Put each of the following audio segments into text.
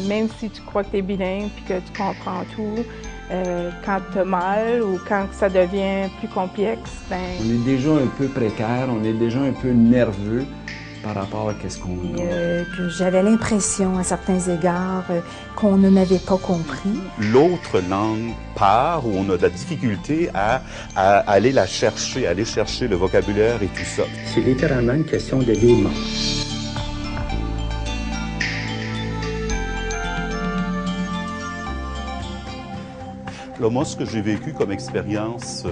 même si tu crois que tu es bilingue puis que tu comprends tout, quand tu as mal ou quand ça devient plus complexe, ben... On est déjà un peu précaire, on est déjà un peu nerveux par rapport à ce qu'on a. Que j'avais l'impression, à certains égards, qu'on ne m'avait pas compris. L'autre langue part où on a de la difficulté à aller la chercher, aller chercher le vocabulaire et tout ça. C'est littéralement une question de vie ou de mort. Là, moi, ce que j'ai vécu comme expérience,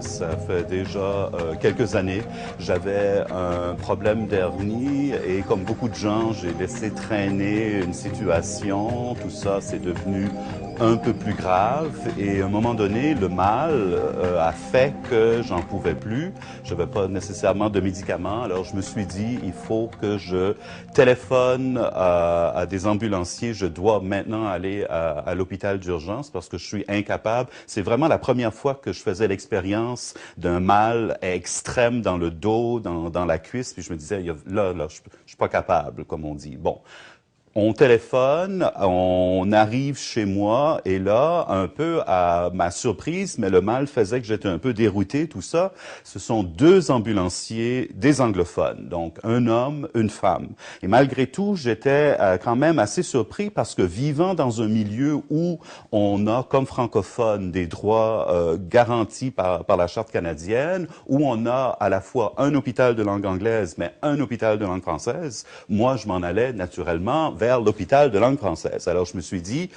ça fait déjà quelques années. J'avais un problème d'hernie et comme beaucoup de gens, j'ai laissé traîner une situation. Tout ça, c'est devenu un peu plus grave et à un moment donné, le mal a fait que j'en pouvais plus. Je n'avais pas nécessairement de médicaments, alors je me suis dit, il faut que je téléphone à des ambulanciers. Je dois maintenant aller à l'hôpital d'urgence parce que je suis incapable. C'est vraiment la première fois que je faisais l'expérience d'un mal extrême dans le dos, dans la cuisse, puis je me disais, là, je suis pas capable, comme on dit. Bon. On téléphone, on arrive chez moi et là, un peu à ma surprise, mais le mal faisait que j'étais un peu dérouté, tout ça, ce sont deux ambulanciers, des anglophones, donc un homme, une femme. Et malgré tout, j'étais quand même assez surpris parce que vivant dans un milieu où on a, comme francophone, des droits garantis par la Charte canadienne, où on a à la fois un hôpital de langue anglaise, mais un hôpital de langue française, moi, je m'en allais naturellement vers l'hôpital de langue française. Alors, je me suis dit,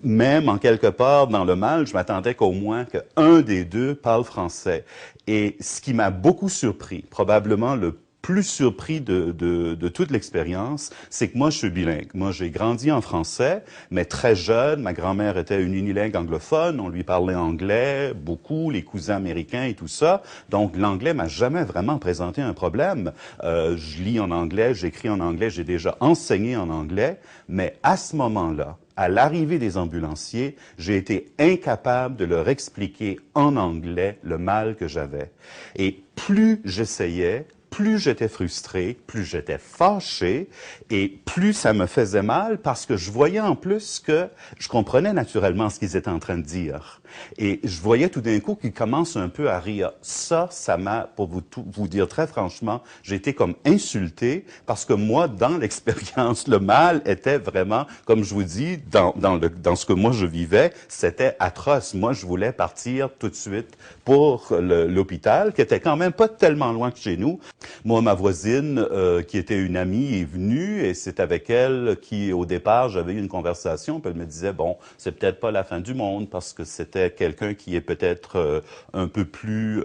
même en quelque part dans le mal, je m'attendais qu'au moins qu'un des deux parle français. Et ce qui m'a beaucoup surpris, probablement le plus surpris de toute l'expérience, c'est que moi, je suis bilingue. Moi, j'ai grandi en français, mais très jeune. Ma grand-mère était une unilingue anglophone. On lui parlait anglais, beaucoup, les cousins américains et tout ça. Donc, l'anglais m'a jamais vraiment présenté un problème. Je lis en anglais, j'écris en anglais, j'ai déjà enseigné en anglais. Mais à ce moment-là, à l'arrivée des ambulanciers, j'ai été incapable de leur expliquer en anglais le mal que j'avais. Et plus j'essayais, plus j'étais frustré, plus j'étais fâché et plus ça me faisait mal parce que je voyais en plus que je comprenais naturellement ce qu'ils étaient en train de dire. Et je voyais tout d'un coup qu'ils commencent un peu à rire. Ça m'a, pour vous dire très franchement, j'ai été comme insulté parce que moi, dans l'expérience, le mal était vraiment, comme je vous dis, dans ce que moi je vivais, c'était atroce. Moi, je voulais partir tout de suite pour l'hôpital, qui était quand même pas tellement loin que chez nous. Moi, ma voisine, qui était une amie, est venue et c'est avec elle qui, au départ, j'avais eu une conversation. Puis elle me disait, bon, c'est peut-être pas la fin du monde parce que c'était quelqu'un qui est peut-être un peu plus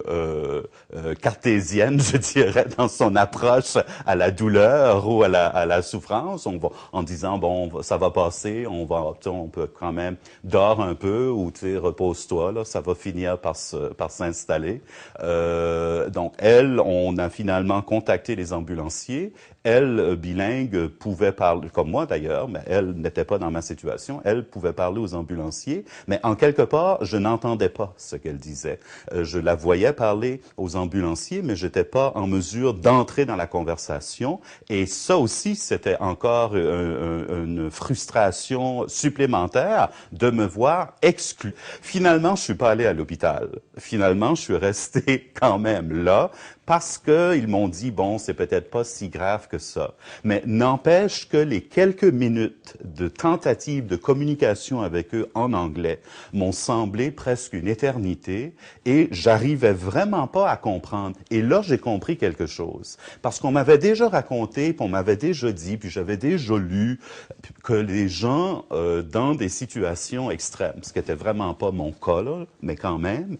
cartésienne, je dirais, dans son approche à la douleur ou à la souffrance. On va en disant, bon, ça va passer, on peut quand même dors un peu ou tu sais, repose-toi, là, ça va finir par s'installer. Donc, elle, on a finalement contacté les ambulanciers. Elle, bilingue, pouvait parler, comme moi d'ailleurs, mais elle n'était pas dans ma situation. Elle pouvait parler aux ambulanciers, mais en quelque part, je n'entendais pas ce qu'elle disait. Je la voyais parler aux ambulanciers, mais j'étais pas en mesure d'entrer dans la conversation. Et ça aussi, c'était encore une frustration supplémentaire de me voir exclu. Finalement, je suis pas allé à l'hôpital. Finalement, je suis resté quand même là parce que ils m'ont dit, bon, c'est peut-être pas si grave que ça. Mais n'empêche que les quelques minutes de tentative de communication avec eux en anglais m'ont semblé presque une éternité et j'arrivais vraiment pas à comprendre. Et là, j'ai compris quelque chose. Parce qu'on m'avait déjà raconté, puis on m'avait déjà dit, puis j'avais déjà lu que les gens, dans des situations extrêmes, ce qui était vraiment pas mon cas, là, mais quand même,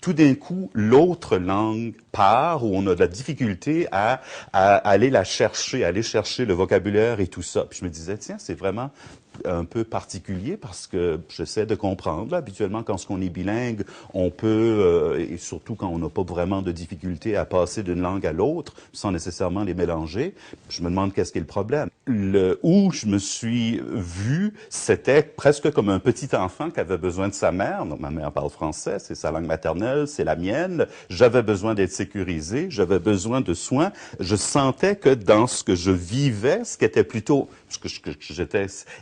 tout d'un coup, l'autre langue part, où on a de la difficulté à aller la chercher, aller chercher le vocabulaire et tout ça. Puis je me disais, tiens, c'est vraiment un peu particulier parce que j'essaie de comprendre. Là, habituellement, quand on est bilingue, on peut, et surtout quand on n'a pas vraiment de difficulté à passer d'une langue à l'autre, sans nécessairement les mélanger, je me demande qu'est-ce qui est le problème. Où je me suis vu, c'était presque comme un petit enfant qui avait besoin de sa mère. Donc, ma mère parle français, c'est sa langue maternelle, c'est la mienne. J'avais besoin d'être sécurisé, j'avais besoin de soins. Je sentais que dans ce que je vivais, ce qui était plutôt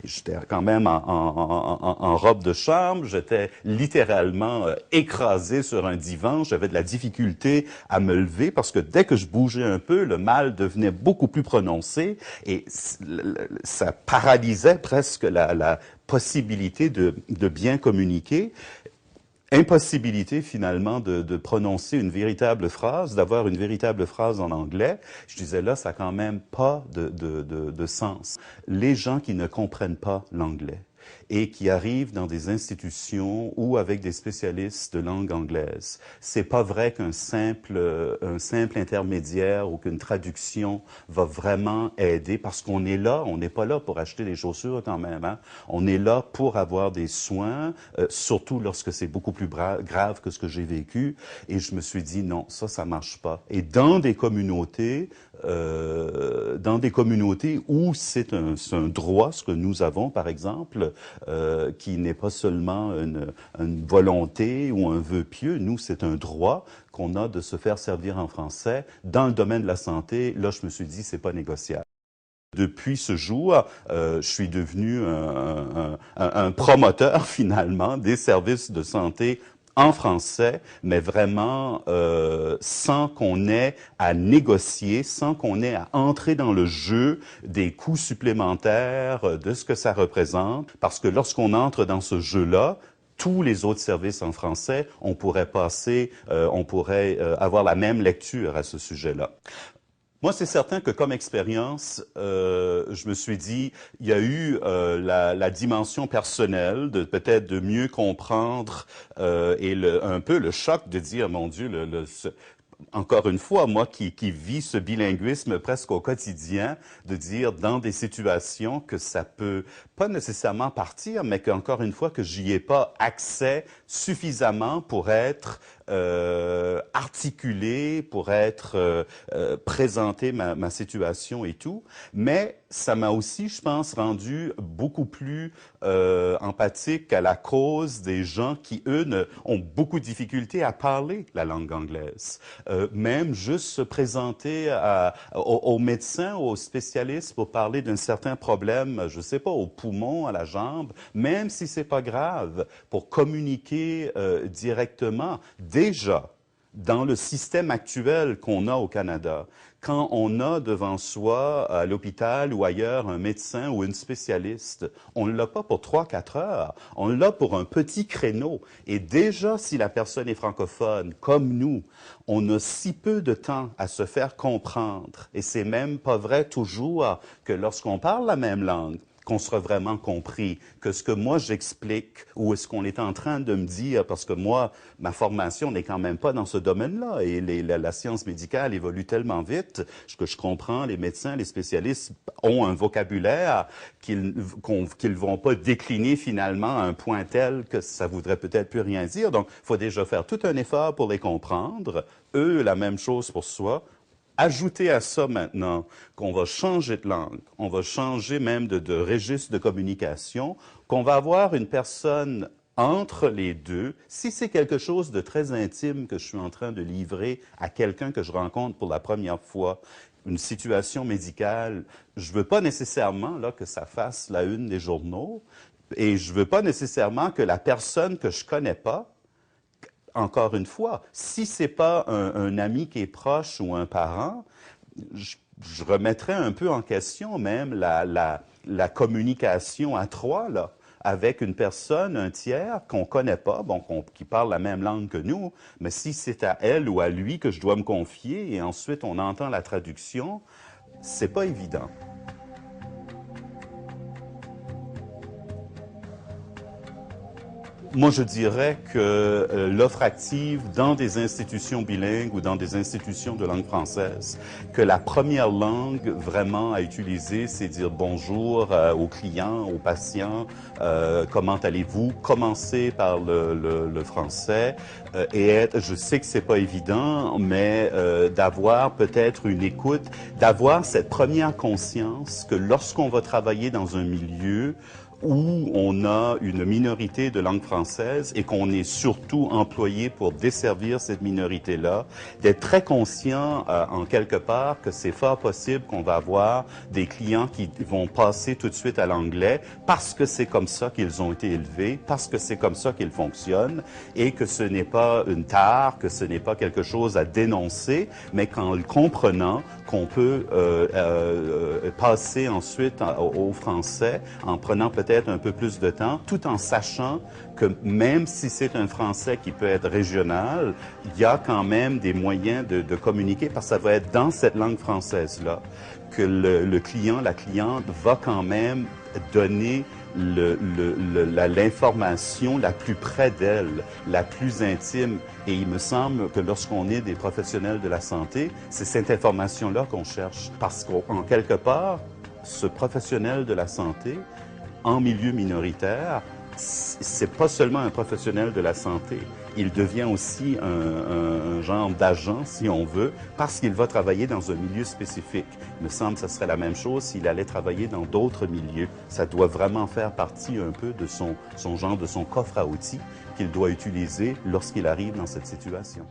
j'étais quand même en robe de chambre, j'étais littéralement écrasé sur un divan, j'avais de la difficulté à me lever parce que dès que je bougeais un peu, le mal devenait beaucoup plus prononcé et ça paralysait presque la possibilité de bien communiquer. Impossibilité finalement de prononcer une véritable phrase, d'avoir une véritable phrase en anglais. Je disais là, ça n'a quand même pas de sens. Les gens qui ne comprennent pas l'anglais et qui arrivent dans des institutions ou avec des spécialistes de langue anglaise, c'est pas vrai qu'un simple intermédiaire ou qu'une traduction va vraiment aider parce qu'on est là, on n'est pas là pour acheter des chaussures quand même, hein? On est là pour avoir des soins, surtout lorsque c'est beaucoup plus grave que ce que j'ai vécu. Et je me suis dit non, ça marche pas. Et dans des communautés où c'est un droit, ce que nous avons par exemple, qui n'est pas seulement une volonté ou un vœu pieux, nous c'est un droit qu'on a de se faire servir en français. Dans le domaine de la santé, là je me suis dit c'est pas négociable. Depuis ce jour, je suis devenu un promoteur finalement des services de santé en français, mais vraiment sans qu'on ait à négocier, sans qu'on ait à entrer dans le jeu des coûts supplémentaires, de ce que ça représente, parce que lorsqu'on entre dans ce jeu-là, tous les autres services en français, on pourrait avoir la même lecture à ce sujet-là. Moi, c'est certain que comme expérience, je me suis dit, il y a eu la dimension personnelle, peut-être de mieux comprendre et un peu le choc de dire, mon Dieu, encore une fois, moi qui vis ce bilinguisme presque au quotidien, de dire dans des situations que ça peut pas nécessairement partir, mais qu'encore une fois que j'y ai pas accès suffisamment pour être articulé, pour être présenter ma situation et tout. Mais ça m'a aussi, je pense, rendu beaucoup plus empathique à la cause des gens qui, eux, ont beaucoup de difficultés à parler la langue anglaise. Même juste se présenter aux médecins, aux spécialistes pour parler d'un certain problème, je sais pas, au poumon, à la jambe, même si c'est pas grave, pour communiquer directement. Déjà, dans le système actuel qu'on a au Canada, quand on a devant soi, à l'hôpital ou ailleurs, un médecin ou une spécialiste, on ne l'a pas pour 3-4 heures, on l'a pour un petit créneau. Et déjà, si la personne est francophone, comme nous, on a si peu de temps à se faire comprendre. Et c'est même pas vrai toujours que lorsqu'on parle la même langue, qu'on sera vraiment compris, que ce que moi j'explique ou ce qu'on est en train de me dire, parce que moi, ma formation n'est quand même pas dans ce domaine-là et la science médicale évolue tellement vite que je comprends, les médecins, les spécialistes ont un vocabulaire qu'ils vont pas décliner finalement à un point tel que ça voudrait peut-être plus rien dire. Donc, il faut déjà faire tout un effort pour les comprendre. Eux, la même chose pour soi. Ajouter à ça maintenant qu'on va changer de langue, on va changer même de registre de communication, qu'on va avoir une personne entre les deux. Si c'est quelque chose de très intime que je suis en train de livrer à quelqu'un que je rencontre pour la première fois, une situation médicale, je veux pas nécessairement là que ça fasse la une des journaux et je veux pas nécessairement que la personne que je connais pas. Encore une fois, si c'est pas un ami qui est proche ou un parent, je remettrais un peu en question même la communication à trois, là, avec une personne, un tiers qu'on connaît pas, bon, qui parle la même langue que nous, mais si c'est à elle ou à lui que je dois me confier et ensuite on entend la traduction, c'est pas évident. Moi, je dirais que l'offre active dans des institutions bilingues ou dans des institutions de langue française, que la première langue vraiment à utiliser, c'est dire bonjour aux clients, aux patients, comment allez-vous, commencer par le français et je sais que c'est pas évident, mais d'avoir peut-être une écoute, d'avoir cette première conscience que lorsqu'on va travailler dans un milieu où on a une minorité de langue française et qu'on est surtout employé pour desservir cette minorité-là, d'être très conscient en quelque part que c'est fort possible qu'on va avoir des clients qui vont passer tout de suite à l'anglais parce que c'est comme ça qu'ils ont été élevés, parce que c'est comme ça qu'ils fonctionnent et que ce n'est pas une tare, que ce n'est pas quelque chose à dénoncer, mais qu'en le comprenant, qu'on peut passer ensuite au français en prenant peut-être un peu plus de temps, tout en sachant que même si c'est un français qui peut être régional, il y a quand même des moyens de communiquer parce que ça va être dans cette langue française-là que le client, la cliente va quand même donner l'information la plus près d'elle, la plus intime. Et il me semble que lorsqu'on est des professionnels de la santé, c'est cette information-là qu'on cherche. Parce qu'en quelque part, ce professionnel de la santé, en milieu minoritaire, c'est pas seulement un professionnel de la santé, il devient aussi un genre d'agent, si on veut, parce qu'il va travailler dans un milieu spécifique. Il me semble que ce serait la même chose s'il allait travailler dans d'autres milieux. Ça doit vraiment faire partie un peu de son genre, de son coffre à outils qu'il doit utiliser lorsqu'il arrive dans cette situation.